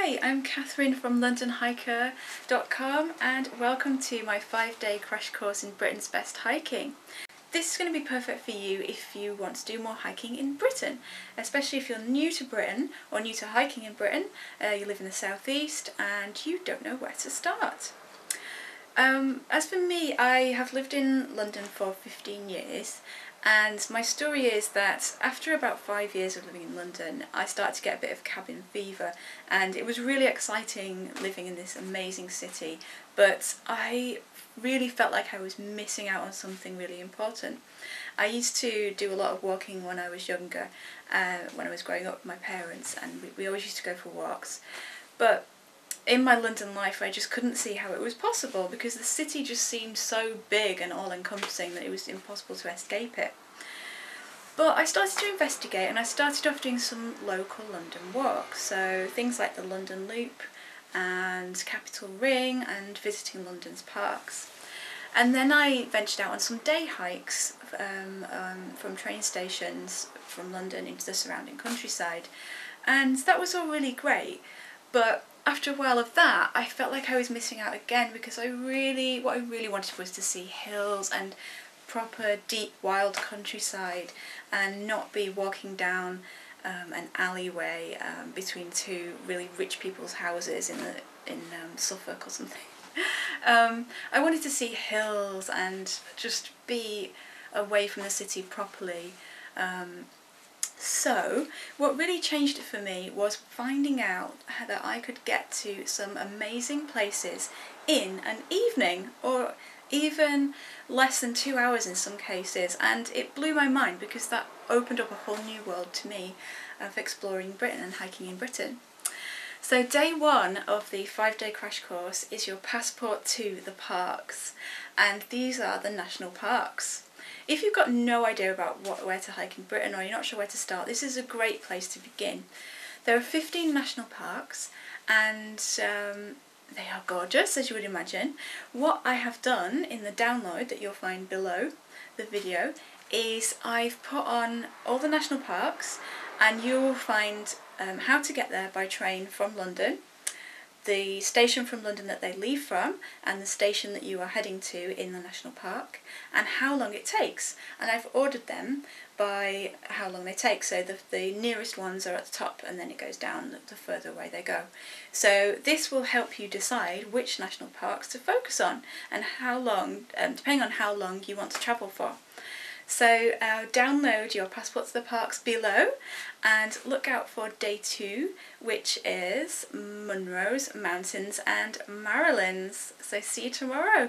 Hi, I'm Catherine from LondonHiker.com and welcome to my 5-day crash course in Britain's best hiking. This is going to be perfect for you if you want to do more hiking in Britain, especially if you're new to Britain or new to hiking in Britain, you live in the southeast and you don't know where to start. As for me, I have lived in London for 15 years and my story is that after about 5 years of living in London I started to get a bit of cabin fever, and it was really exciting living in this amazing city, but I really felt like I was missing out on something really important. I used to do a lot of walking when I was younger, when I was growing up with my parents, and we always used to go for walks, but in my London life I just couldn't see how it was possible because the city just seemed so big and all-encompassing that it was impossible to escape it. But I started to investigate and I started off doing some local London walks, so things like the London Loop and Capitol Ring and visiting London's parks. And then I ventured out on some day hikes from train stations from London into the surrounding countryside, and that was all really great, but after a while of that I felt like I was missing out again because what I really wanted was to see hills and proper deep wild countryside and not be walking down an alleyway between two really rich people's houses in Suffolk or something. I wanted to see hills and just be away from the city properly. So what really changed it for me was finding out that I could get to some amazing places in an evening, or even less than 2 hours in some cases, and it blew my mind because that opened up a whole new world to me of exploring Britain and hiking in Britain. So day one of the 5-day crash course is your passport to the parks, and these are the national parks. If you've got no idea about where to hike in Britain, or you're not sure where to start, this is a great place to begin. There are 15 national parks and they are gorgeous, as you would imagine. What I have done in the download that you'll find below the video is I've put on all the national parks, and you will find how to get there by train from London, the station from London that they leave from, and the station that you are heading to in the national park, and how long it takes. And I've ordered them by how long they take, so the nearest ones are at the top and then it goes down the further away they go. So this will help you decide which national parks to focus on and how long, depending on how long you want to travel for. So download your passport to the parks below and look out for day 2, which is Munros, Mountains and Marilyns. So see you tomorrow.